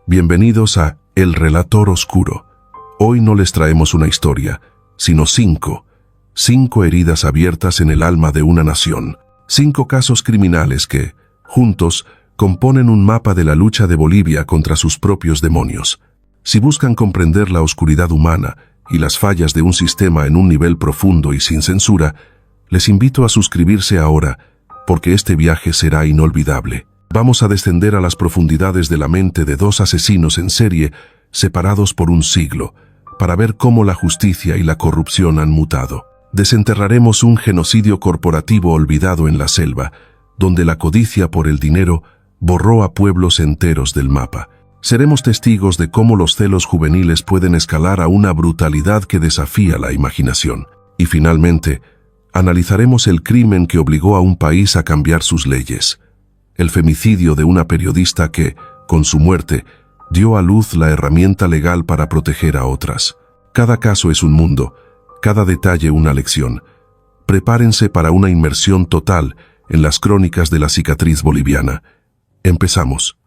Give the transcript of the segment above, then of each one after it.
Bienvenidos a El Relator Oscuro. Hoy no les traemos una historia, sino cinco heridas abiertas en el alma de una nación. 5 casos criminales que, juntos, componen un mapa de la lucha de Bolivia contra sus propios demonios. Si buscan comprender la oscuridad humana y las fallas de un sistema en un nivel profundo y sin censura, les invito a suscribirse ahora, porque este viaje será inolvidable. Vamos a descender a las profundidades de la mente de 2 asesinos en serie separados por un siglo, para ver cómo la justicia y la corrupción han mutado. Desenterraremos un genocidio corporativo olvidado en la selva, donde la codicia por el dinero borró a pueblos enteros del mapa. Seremos testigos de cómo los celos juveniles pueden escalar a una brutalidad que desafía la imaginación. Y finalmente, analizaremos el crimen que obligó a un país a cambiar sus leyes. El femicidio de una periodista que, con su muerte, dio a luz la herramienta legal para proteger a otras. Cada caso es un mundo, cada detalle una lección. Prepárense para una inmersión total en las crónicas de la cicatriz boliviana. Empezamos.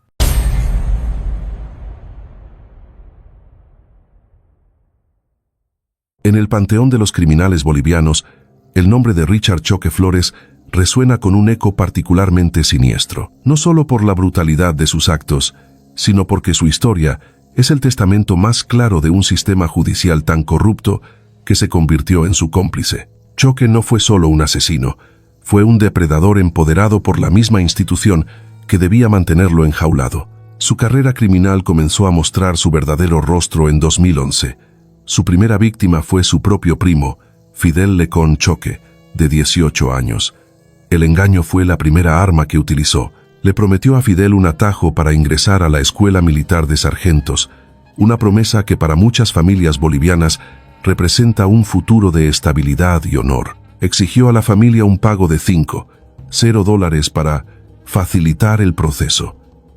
En el panteón de los criminales bolivianos, el nombre de Richard Choque Flores resuena con un eco particularmente siniestro, no solo por la brutalidad de sus actos, sino porque su historia es el testamento más claro de un sistema judicial tan corrupto que se convirtió en su cómplice. Choque no fue solo un asesino, fue un depredador empoderado por la misma institución que debía mantenerlo enjaulado. Su carrera criminal comenzó a mostrar su verdadero rostro en 2011. Su primera víctima fue su propio primo, Fidel Lecón Choque, de 18 años. El engaño fue la primera arma que utilizó. Le prometió a Fidel un atajo para ingresar a la Escuela Militar de Sargentos, una promesa que para muchas familias bolivianas representa un futuro de estabilidad y honor. Exigió a la familia un pago de $0 para facilitar el proceso.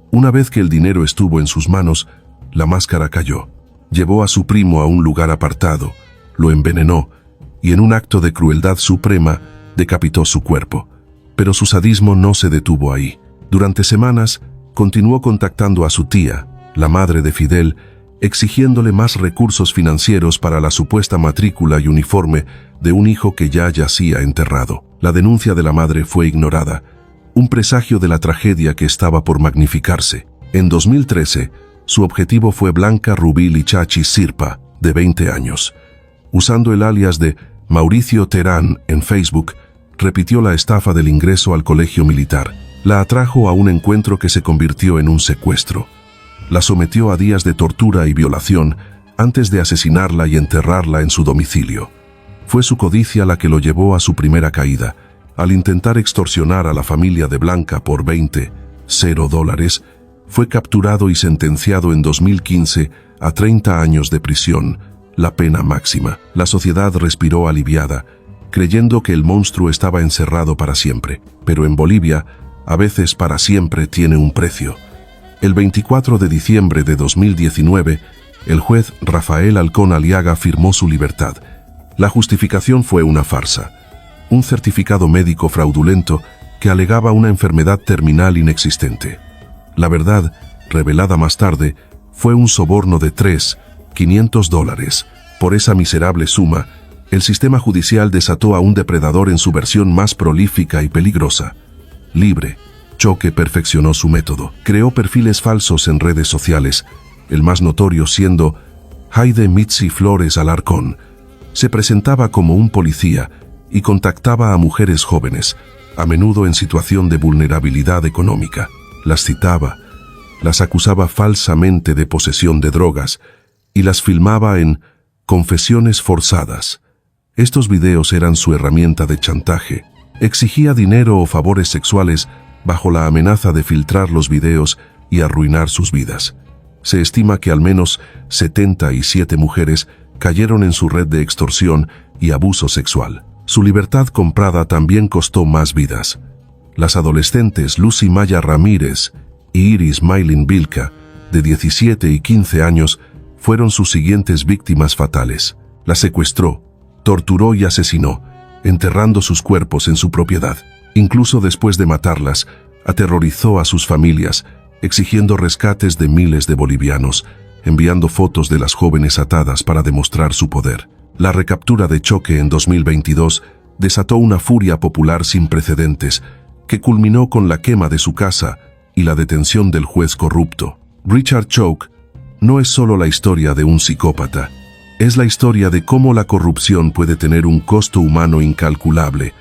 Una vez que el dinero estuvo en sus manos, la máscara cayó. Llevó a su primo a un lugar apartado, lo envenenó y en un acto de crueldad suprema decapitó su cuerpo. Pero su sadismo no se detuvo ahí. Durante semanas, continuó contactando a su tía, la madre de Fidel, exigiéndole más recursos financieros para la supuesta matrícula y uniforme de un hijo que ya yacía enterrado. La denuncia de la madre fue ignorada, un presagio de la tragedia que estaba por magnificarse. En 2013, su objetivo fue Blanca Rubí Lichachi Sirpa, de 20 años. Usando el alias de Mauricio Terán en Facebook, repitió la estafa del ingreso al colegio militar. La atrajo a un encuentro que se convirtió en un secuestro. La sometió a días de tortura y violación antes de asesinarla y enterrarla en su domicilio. Fue su codicia la que lo llevó a su primera caída. Al intentar extorsionar a la familia de Blanca por $0, fue capturado y sentenciado en 2015 a 30 años de prisión, la pena máxima. La sociedad respiró aliviada, creyendo que el monstruo estaba encerrado para siempre. Pero en Bolivia, a veces para siempre tiene un precio. El 24 de diciembre de 2019, el juez Rafael Halcón Aliaga firmó su libertad. La justificación fue una farsa. Un certificado médico fraudulento que alegaba una enfermedad terminal inexistente. La verdad, revelada más tarde, fue un soborno de $500. Por esa miserable suma, el sistema judicial desató a un depredador en su versión más prolífica y peligrosa. Libre, Choque perfeccionó su método. Creó perfiles falsos en redes sociales, el más notorio siendo Haide Mitzi Flores Alarcón. Se presentaba como un policía y contactaba a mujeres jóvenes, a menudo en situación de vulnerabilidad económica. Las citaba, las acusaba falsamente de posesión de drogas y las filmaba en confesiones forzadas. Estos videos eran su herramienta de chantaje. Exigía dinero o favores sexuales bajo la amenaza de filtrar los videos y arruinar sus vidas. Se estima que al menos 77 mujeres cayeron en su red de extorsión y abuso sexual. Su libertad comprada también costó más vidas. Las adolescentes Lucy Maya Ramírez y Iris Maylin Vilca, de 17 y 15 años, fueron sus siguientes víctimas fatales. Las secuestró, torturó y asesinó, enterrando sus cuerpos en su propiedad. Incluso después de matarlas, aterrorizó a sus familias, exigiendo rescates de miles de bolivianos, enviando fotos de las jóvenes atadas para demostrar su poder. La recaptura de Choque en 2022 desató una furia popular sin precedentes, que culminó con la quema de su casa y la detención del juez corrupto. Richard Choque no es solo la historia de un psicópata, es la historia de cómo la corrupción puede tener un costo humano incalculable,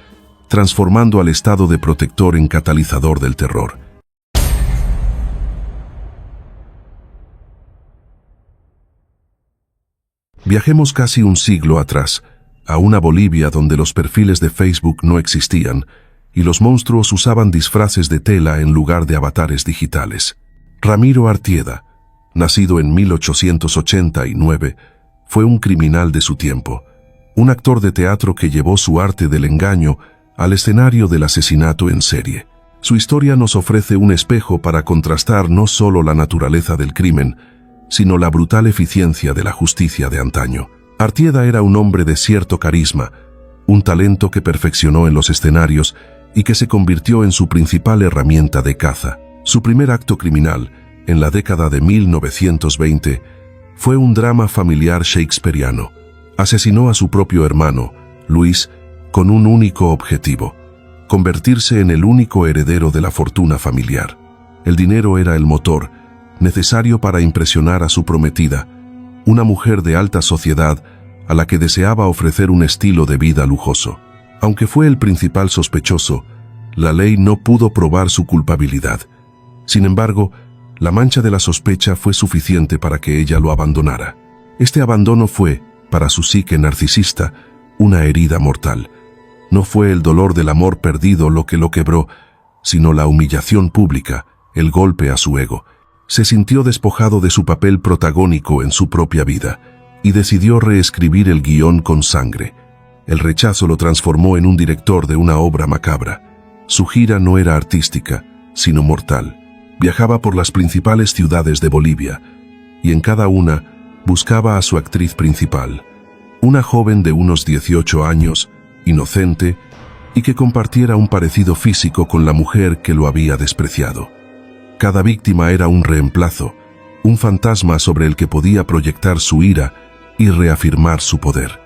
transformando al Estado de protector en catalizador del terror. Viajemos casi un siglo atrás, a una Bolivia donde los perfiles de Facebook no existían y los monstruos usaban disfraces de tela en lugar de avatares digitales. Ramiro Artieda, nacido en 1889, fue un criminal de su tiempo, un actor de teatro que llevó su arte del engaño al escenario del asesinato en serie. Su historia nos ofrece un espejo para contrastar no solo la naturaleza del crimen, sino la brutal eficiencia de la justicia de antaño. Artieda era un hombre de cierto carisma, un talento que perfeccionó en los escenarios y que se convirtió en su principal herramienta de caza. Su primer acto criminal, en la década de 1920, fue un drama familiar shakespeariano. Asesinó a su propio hermano, Luis, con un único objetivo: convertirse en el único heredero de la fortuna familiar. El dinero era el motor, necesario para impresionar a su prometida, una mujer de alta sociedad a la que deseaba ofrecer un estilo de vida lujoso. Aunque fue el principal sospechoso, la ley no pudo probar su culpabilidad. Sin embargo, la mancha de la sospecha fue suficiente para que ella lo abandonara. Este abandono fue, para su psique narcisista, una herida mortal. No fue el dolor del amor perdido lo que lo quebró, sino la humillación pública, el golpe a su ego. Se sintió despojado de su papel protagónico en su propia vida y decidió reescribir el guión con sangre. El rechazo lo transformó en un director de una obra macabra. Su gira no era artística, sino mortal. Viajaba por las principales ciudades de Bolivia y en cada una buscaba a su actriz principal, una joven de unos 18 años, inocente y que compartiera un parecido físico con la mujer que lo había despreciado. Cada víctima era un reemplazo, un fantasma sobre el que podía proyectar su ira y reafirmar su poder.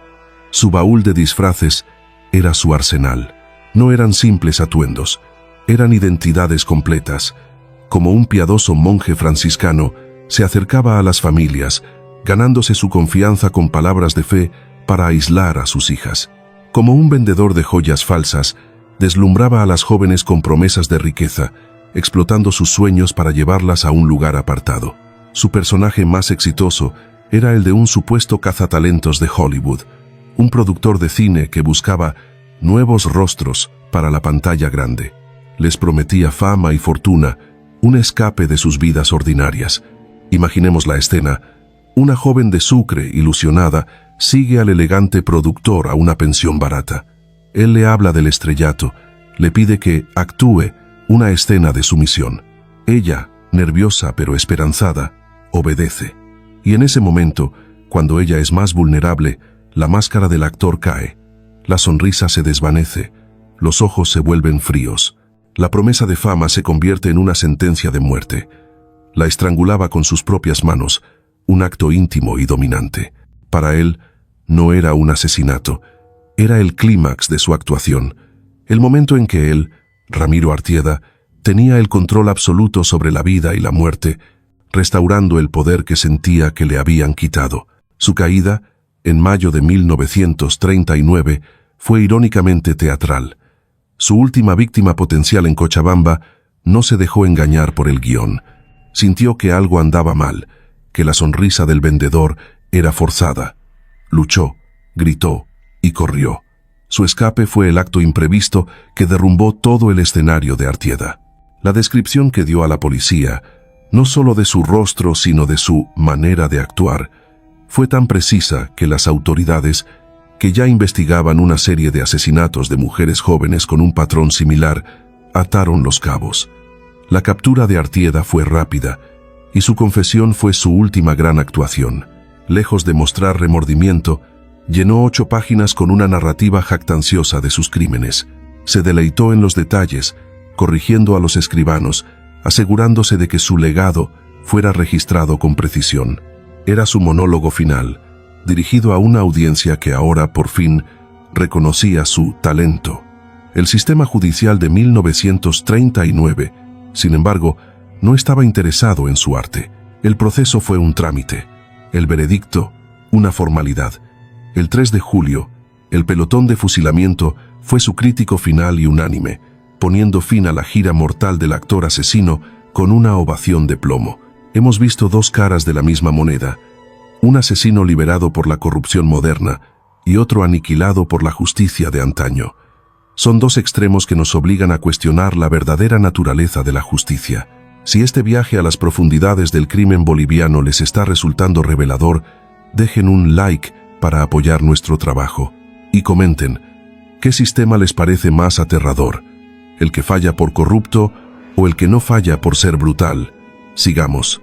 Su baúl de disfraces era su arsenal. No eran simples atuendos, eran identidades completas. Como un piadoso monje franciscano, se acercaba a las familias, ganándose su confianza con palabras de fe para aislar a sus hijas. Como un vendedor de joyas falsas, deslumbraba a las jóvenes con promesas de riqueza, explotando sus sueños para llevarlas a un lugar apartado. Su personaje más exitoso era el de un supuesto cazatalentos de Hollywood, un productor de cine que buscaba nuevos rostros para la pantalla grande. Les prometía fama y fortuna, un escape de sus vidas ordinarias. Imaginemos la escena: una joven de Sucre, ilusionada, sigue al elegante productor a una pensión barata. Él le habla del estrellato, le pide que actúe una escena de sumisión. Ella, nerviosa pero esperanzada, obedece. Y en ese momento, cuando ella es más vulnerable, la máscara del actor cae. La sonrisa se desvanece, los ojos se vuelven fríos. La promesa de fama se convierte en una sentencia de muerte. La estrangulaba con sus propias manos, un acto íntimo y dominante. Para él, no era un asesinato, era el clímax de su actuación, el momento en que él, Ramiro Artieda, tenía el control absoluto sobre la vida y la muerte, restaurando el poder que sentía que le habían quitado. Su caída, en mayo de 1939, fue irónicamente teatral. Su última víctima potencial en Cochabamba no se dejó engañar por el guión. Sintió que algo andaba mal, que la sonrisa del vendedor era forzada. Luchó, gritó y corrió. Su escape fue el acto imprevisto que derrumbó todo el escenario de Artieda. La descripción que dio a la policía, no solo de su rostro sino de su manera de actuar, fue tan precisa que las autoridades, que ya investigaban una serie de asesinatos de mujeres jóvenes con un patrón similar, ataron los cabos. La captura de Artieda fue rápida, y su confesión fue su última gran actuación. Lejos de mostrar remordimiento, llenó 8 páginas con una narrativa jactanciosa de sus crímenes. Se deleitó en los detalles, corrigiendo a los escribanos, asegurándose de que su legado fuera registrado con precisión. Era su monólogo final, dirigido a una audiencia que ahora, por fin, reconocía su talento. El sistema judicial de 1939, sin embargo, no estaba interesado en su arte. El proceso fue un trámite, el veredicto, una formalidad. El 3 de julio, el pelotón de fusilamiento fue su crítico final y unánime, poniendo fin a la gira mortal del actor asesino con una ovación de plomo. Hemos visto dos caras de la misma moneda, un asesino liberado por la corrupción moderna y otro aniquilado por la justicia de antaño. Son dos extremos que nos obligan a cuestionar la verdadera naturaleza de la justicia. Si este viaje a las profundidades del crimen boliviano les está resultando revelador, dejen un like para apoyar nuestro trabajo y comenten, ¿qué sistema les parece más aterrador? ¿El que falla por corrupto o el que no falla por ser brutal? Sigamos.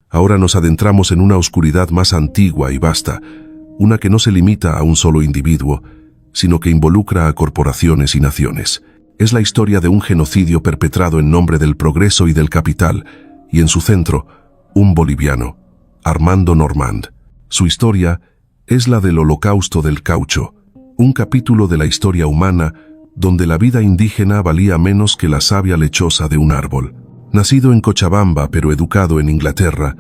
Ahora nos adentramos en una oscuridad más antigua y vasta, una que no se limita a un solo individuo, sino que involucra a corporaciones y naciones. Es la historia de un genocidio perpetrado en nombre del progreso y del capital, y en su centro, un boliviano, Armando Normand. Su historia es la del Holocausto del Caucho, un capítulo de la historia humana donde la vida indígena valía menos que la savia lechosa de un árbol. Nacido en Cochabamba pero educado en Inglaterra,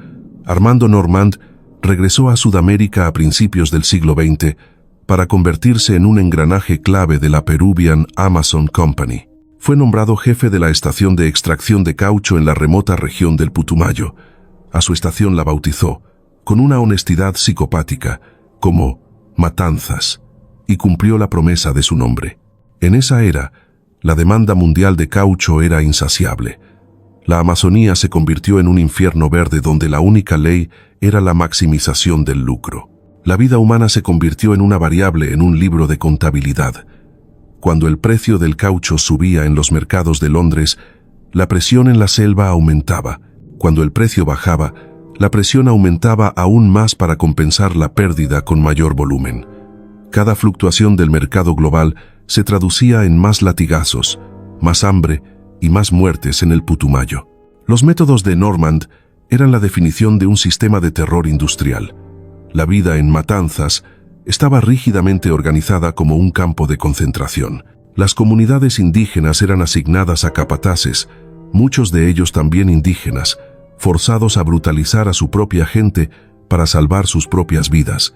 Armando Normand regresó a Sudamérica a principios del siglo XX para convertirse en un engranaje clave de la Peruvian Amazon Company. Fue nombrado jefe de la estación de extracción de caucho en la remota región del Putumayo. A su estación la bautizó, con una honestidad psicopática, como Matanzas, y cumplió la promesa de su nombre. En esa era, la demanda mundial de caucho era insaciable. La Amazonía se convirtió en un infierno verde donde la única ley era la maximización del lucro. La vida humana se convirtió en una variable en un libro de contabilidad. Cuando el precio del caucho subía en los mercados de Londres, la presión en la selva aumentaba. Cuando el precio bajaba, la presión aumentaba aún más para compensar la pérdida con mayor volumen. Cada fluctuación del mercado global se traducía en más latigazos, más hambre y más muertes en el Putumayo. Los métodos de Normand eran la definición de un sistema de terror industrial. La vida en Matanzas estaba rígidamente organizada como un campo de concentración. Las comunidades indígenas eran asignadas a capataces, muchos de ellos también indígenas, forzados a brutalizar a su propia gente para salvar sus propias vidas,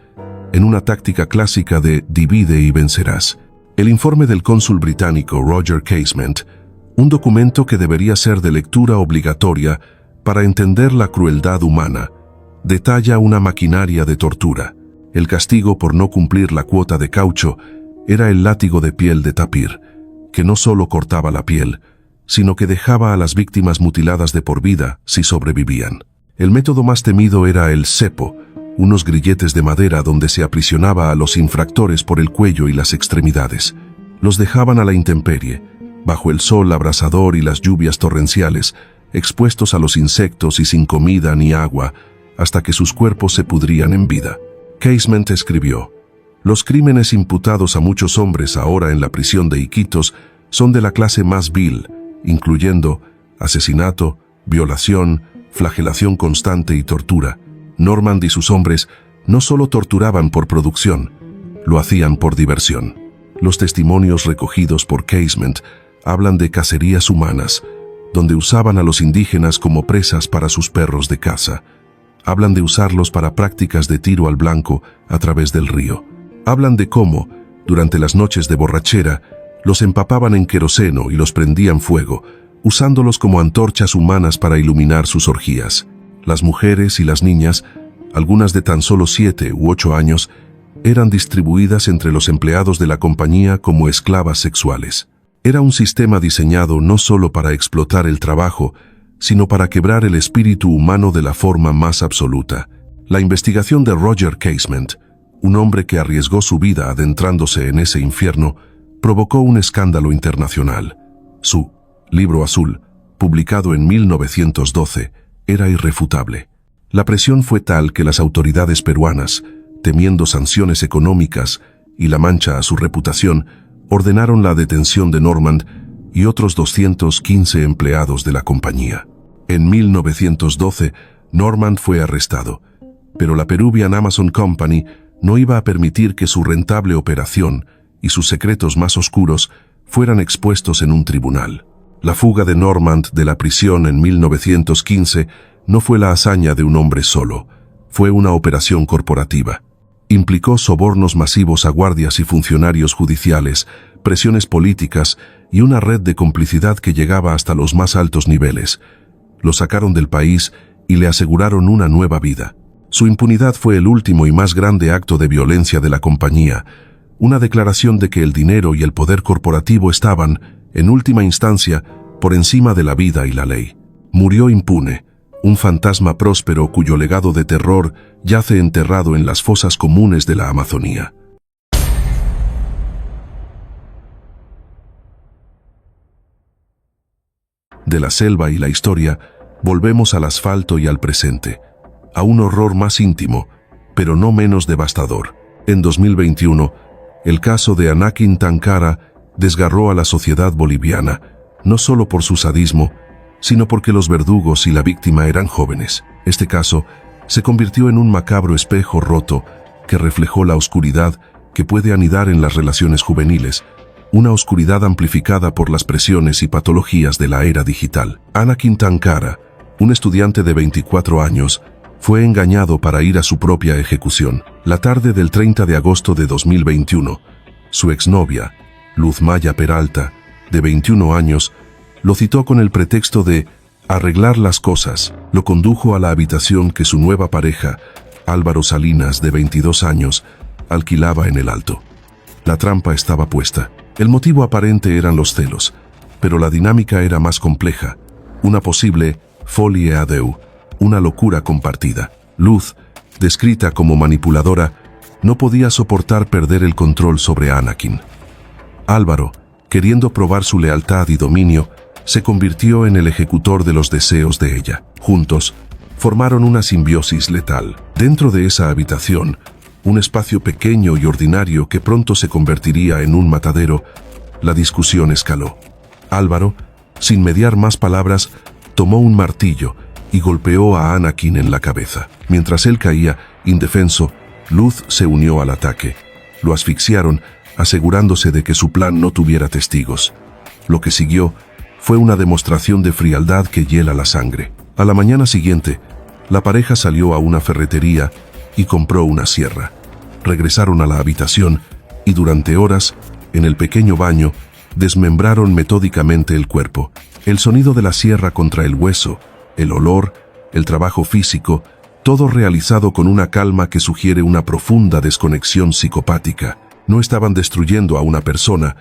en una táctica clásica de divide y vencerás. El informe del cónsul británico Roger Casement, un documento que debería ser de lectura obligatoria para entender la crueldad humana, detalla una maquinaria de tortura. El castigo por no cumplir la cuota de caucho era el látigo de piel de tapir, que no solo cortaba la piel, sino que dejaba a las víctimas mutiladas de por vida si sobrevivían. El método más temido era el cepo, unos grilletes de madera donde se aprisionaba a los infractores por el cuello y las extremidades. Los dejaban a la intemperie, bajo el sol abrasador y las lluvias torrenciales, expuestos a los insectos y sin comida ni agua, hasta que sus cuerpos se pudrían en vida. Casement escribió: los crímenes imputados a muchos hombres ahora en la prisión de Iquitos son de la clase más vil, incluyendo asesinato, violación, flagelación constante y tortura. Normand y sus hombres no solo torturaban por producción, lo hacían por diversión. Los testimonios recogidos por Casement hablan de cacerías humanas, donde usaban a los indígenas como presas para sus perros de caza. Hablan de usarlos para prácticas de tiro al blanco a través del río. Hablan de cómo, durante las noches de borrachera, los empapaban en queroseno y los prendían fuego, usándolos como antorchas humanas para iluminar sus orgías. Las mujeres y las niñas, algunas de tan solo 7 u 8 años, eran distribuidas entre los empleados de la compañía como esclavas sexuales. Era un sistema diseñado no solo para explotar el trabajo, sino para quebrar el espíritu humano de la forma más absoluta. La investigación de Roger Casement, un hombre que arriesgó su vida adentrándose en ese infierno, provocó un escándalo internacional. Su Libro Azul, publicado en 1912, era irrefutable. La presión fue tal que las autoridades peruanas, temiendo sanciones económicas y la mancha a su reputación, ordenaron la detención de Normand y otros 215 empleados de la compañía. En 1912, Normand fue arrestado, pero la Peruvian Amazon Company no iba a permitir que su rentable operación y sus secretos más oscuros fueran expuestos en un tribunal. La fuga de Normand de la prisión en 1915 no fue la hazaña de un hombre solo, fue una operación corporativa. Implicó sobornos masivos a guardias y funcionarios judiciales, presiones políticas y una red de complicidad que llegaba hasta los más altos niveles. Lo sacaron del país y le aseguraron una nueva vida. Su impunidad fue el último y más grande acto de violencia de la compañía, una declaración de que el dinero y el poder corporativo estaban, en última instancia, por encima de la vida y la ley. Murió impune, un fantasma próspero cuyo legado de terror yace enterrado en las fosas comunes de la Amazonía. De la selva y la historia, volvemos al asfalto y al presente, a un horror más íntimo, pero no menos devastador. En 2021, el caso de Anakin Tankara desgarró a la sociedad boliviana, no solo por su sadismo, sino porque los verdugos y la víctima eran jóvenes. Este caso se convirtió en un macabro espejo roto que reflejó la oscuridad que puede anidar en las relaciones juveniles, una oscuridad amplificada por las presiones y patologías de la era digital. Anakin Tankara, un estudiante de 24 años, fue engañado para ir a su propia ejecución. La tarde del 30 de agosto de 2021, su exnovia, Luz Maya Peralta, de 21 años, lo citó con el pretexto de arreglar las cosas. Lo condujo a la habitación que su nueva pareja, Álvaro Salinas, de 22 años, alquilaba en el Alto. La trampa estaba puesta. El motivo aparente eran los celos, pero la dinámica era más compleja. Una posible folie à deux, una locura compartida. Luz, descrita como manipuladora, no podía soportar perder el control sobre Anakin. Álvaro, queriendo probar su lealtad y dominio, se convirtió en el ejecutor de los deseos de ella. Juntos, formaron una simbiosis letal. Dentro de esa habitación, un espacio pequeño y ordinario que pronto se convertiría en un matadero, la discusión escaló. Álvaro, sin mediar más palabras, tomó un martillo y golpeó a Anakin en la cabeza. Mientras él caía, indefenso, Luz se unió al ataque. Lo asfixiaron, asegurándose de que su plan no tuviera testigos. Lo que siguió fue una demostración de frialdad que hiela la sangre. A la mañana siguiente, la pareja salió a una ferretería y compró una sierra. Regresaron a la habitación y durante horas, en el pequeño baño, desmembraron metódicamente el cuerpo. El sonido de la sierra contra el hueso, el olor, el trabajo físico, todo realizado con una calma que sugiere una profunda desconexión psicopática. No estaban destruyendo a una persona,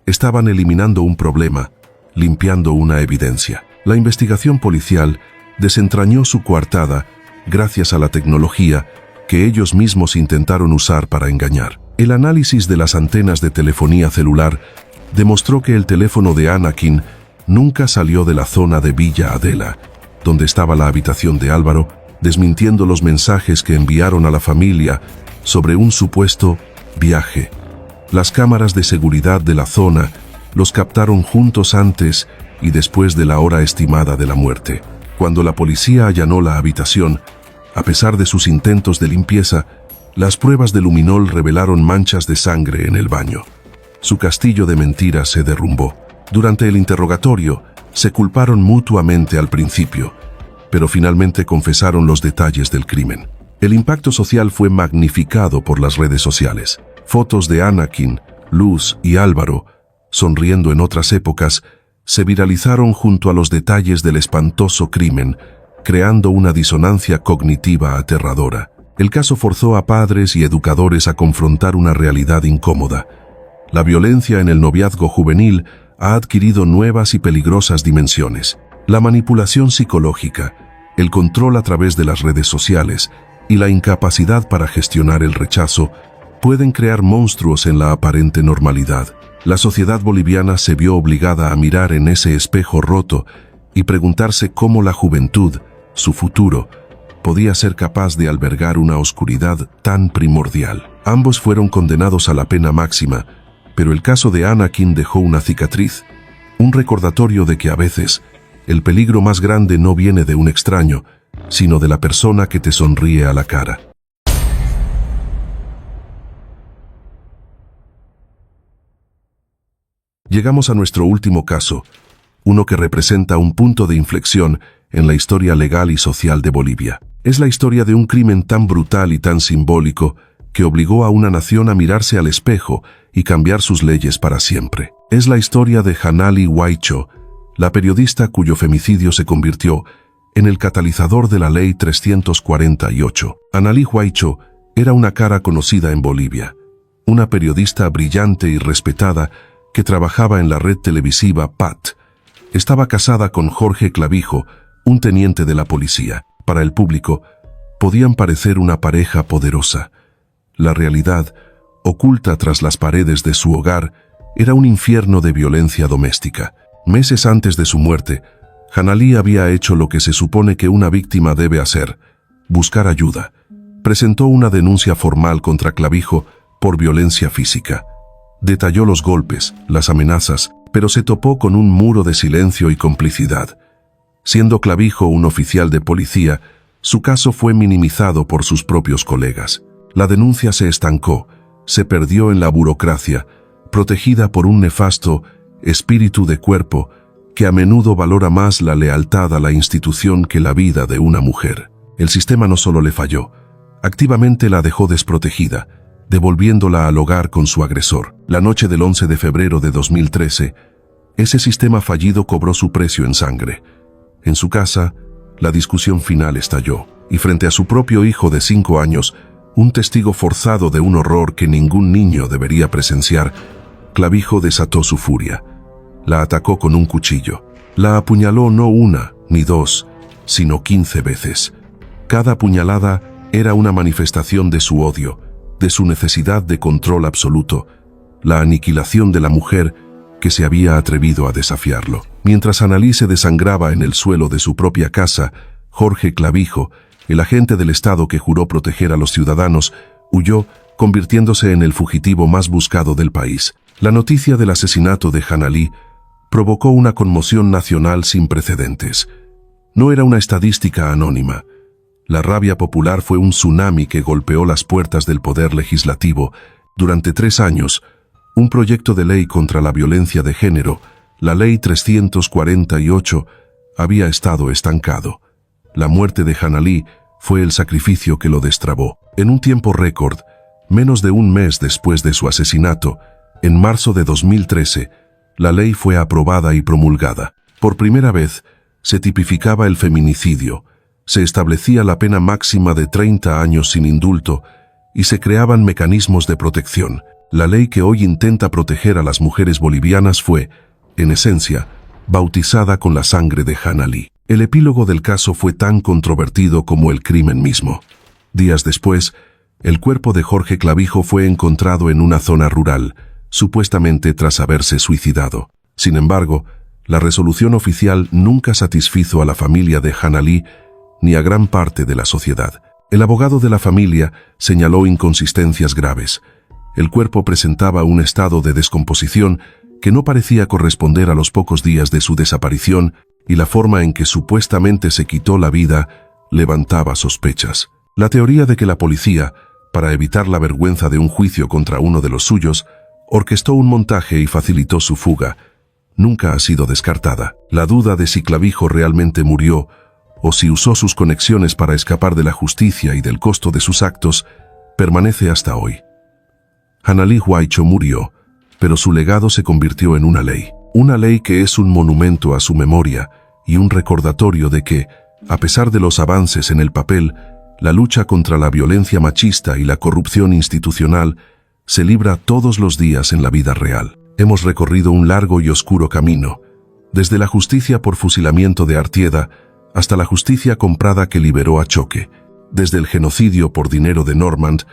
estaban eliminando un problema, limpiando una evidencia. La investigación policial desentrañó su coartada gracias a la tecnología que ellos mismos intentaron usar para engañar. El análisis de las antenas de telefonía celular demostró que el teléfono de Anakin nunca salió de la zona de Villa Adela, donde estaba la habitación de Álvaro, desmintiendo los mensajes que enviaron a la familia sobre un supuesto viaje. Las cámaras de seguridad de la zona los captaron juntos antes y después de la hora estimada de la muerte. Cuando la policía allanó la habitación, a pesar de sus intentos de limpieza, las pruebas de luminol revelaron manchas de sangre en el baño. Su castillo de mentiras se derrumbó. Durante el interrogatorio, se culparon mutuamente al principio, pero finalmente confesaron los detalles del crimen. El impacto social fue magnificado por las redes sociales. Fotos de Anakin, Luz y Álvaro, sonriendo en otras épocas, se viralizaron junto a los detalles del espantoso crimen, creando una disonancia cognitiva aterradora. El caso forzó a padres y educadores a confrontar una realidad incómoda. La violencia en el noviazgo juvenil ha adquirido nuevas y peligrosas dimensiones. La manipulación psicológica, el control a través de las redes sociales y la incapacidad para gestionar el rechazo pueden crear monstruos en la aparente normalidad. La sociedad boliviana se vio obligada a mirar en ese espejo roto y preguntarse cómo la juventud, su futuro, podía ser capaz de albergar una oscuridad tan primordial. Ambos fueron condenados a la pena máxima, pero el caso de Anakin dejó una cicatriz, un recordatorio de que a veces el peligro más grande no viene de un extraño, sino de la persona que te sonríe a la cara. Llegamos a nuestro último caso, uno que representa un punto de inflexión en la historia legal y social de Bolivia. Es la historia de un crimen tan brutal y tan simbólico que obligó a una nación a mirarse al espejo y cambiar sus leyes para siempre. Es la historia de Hanali Huaycho, la periodista cuyo femicidio se convirtió en el catalizador de la Ley 348. Hanali Huaycho era una cara conocida en Bolivia, una periodista brillante y respetada que trabajaba en la red televisiva PAT. Estaba casada con Jorge Clavijo, un teniente de la policía. Para el público, podían parecer una pareja poderosa. La realidad, oculta tras las paredes de su hogar, era un infierno de violencia doméstica. Meses antes de su muerte, Hanali había hecho lo que se supone que una víctima debe hacer: buscar ayuda. Presentó una denuncia formal contra Clavijo por violencia física. Detalló los golpes, las amenazas, pero se topó con un muro de silencio y complicidad. Siendo Clavijo un oficial de policía, su caso fue minimizado por sus propios colegas. La denuncia se estancó, se perdió en la burocracia, protegida por un nefasto espíritu de cuerpo que a menudo valora más la lealtad a la institución que la vida de una mujer. El sistema no solo le falló, activamente la dejó desprotegida, devolviéndola al hogar con su agresor. La noche del 11 de febrero de 2013, ese sistema fallido cobró su precio en sangre. En su casa, la discusión final estalló, y frente a su propio hijo de 5 años, un testigo forzado de un horror que ningún niño debería presenciar, Clavijo desató su furia. La atacó con un cuchillo. La apuñaló no una ni dos, sino 15 veces. Cada puñalada era una manifestación de su odio, de su necesidad de control absoluto, la aniquilación de la mujer que se había atrevido a desafiarlo. Mientras Hanali se desangraba en el suelo de su propia casa, Jorge Clavijo, el agente del Estado que juró proteger a los ciudadanos, huyó, convirtiéndose en el fugitivo más buscado del país. La noticia del asesinato de Hanali provocó una conmoción nacional sin precedentes. No era una estadística anónima. La rabia popular fue un tsunami que golpeó las puertas del poder legislativo. Durante 3 años, un proyecto de ley contra la violencia de género, la Ley 348, había estado estancado. La muerte de Hanali fue el sacrificio que lo destrabó. En un tiempo récord, menos de un mes después de su asesinato, en marzo de 2013, la ley fue aprobada y promulgada. Por primera vez, se tipificaba el feminicidio, se establecía la pena máxima de 30 años sin indulto y se creaban mecanismos de protección. La ley que hoy intenta proteger a las mujeres bolivianas fue, en esencia, bautizada con la sangre de Hanali. El epílogo del caso fue tan controvertido como el crimen mismo. Días después, el cuerpo de Jorge Clavijo fue encontrado en una zona rural, supuestamente tras haberse suicidado. Sin embargo, la resolución oficial nunca satisfizo a la familia de Hanali ni a gran parte de la sociedad. El abogado de la familia señaló inconsistencias graves. El cuerpo presentaba un estado de descomposición que no parecía corresponder a los pocos días de su desaparición, y la forma en que supuestamente se quitó la vida levantaba sospechas. La teoría de que la policía, para evitar la vergüenza de un juicio contra uno de los suyos, orquestó un montaje y facilitó su fuga, nunca ha sido descartada. La duda de si Clavijo realmente murió o si usó sus conexiones para escapar de la justicia y del costo de sus actos permanece hasta hoy. Hanali Huaycho murió, pero su legado se convirtió en una ley que es un monumento a su memoria y un recordatorio de que, a pesar de los avances en el papel, la lucha contra la violencia machista y la corrupción institucional se libra todos los días en la vida real. Hemos recorrido un largo y oscuro camino, desde la justicia por fusilamiento de Artieda hasta la justicia comprada que liberó a Choque, desde el genocidio por dinero de Normand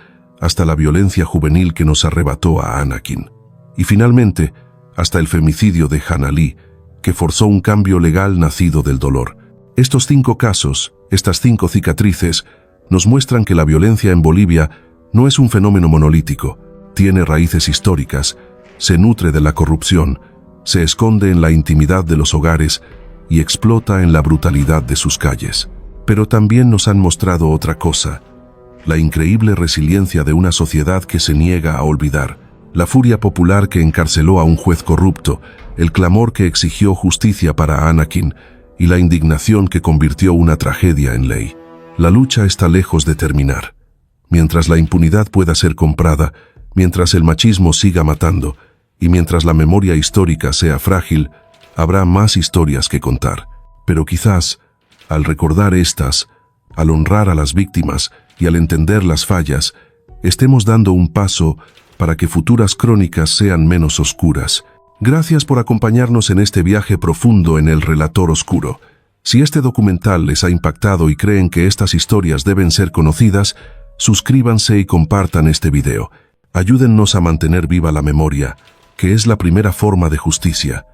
hasta la violencia juvenil que nos arrebató a Anakin, y finalmente hasta el femicidio de Hanali, que forzó un cambio legal nacido del dolor. Estos 5 casos, estas 5 cicatrices, nos muestran que la violencia en Bolivia No es un fenómeno monolítico, tiene raíces históricas, se nutre de la corrupción, se esconde en la intimidad de los hogares y explota en la brutalidad de sus calles. Pero también nos han mostrado otra cosa: la increíble resiliencia de una sociedad que se niega a olvidar, la furia popular que encarceló a un juez corrupto, el clamor que exigió justicia para Anakin y la indignación que convirtió una tragedia en ley. La lucha está lejos de terminar. Mientras la impunidad pueda ser comprada, mientras el machismo siga matando y mientras la memoria histórica sea frágil, habrá más historias que contar. Pero quizás, al recordar estas, al honrar a las víctimas y al entender las fallas, estemos dando un paso para que futuras crónicas sean menos oscuras. Gracias por acompañarnos en este viaje profundo en el relator oscuro. Si este documental les ha impactado y creen que estas historias deben ser conocidas, suscríbanse y compartan este video. Ayúdennos a mantener viva la memoria, que es la primera forma de justicia.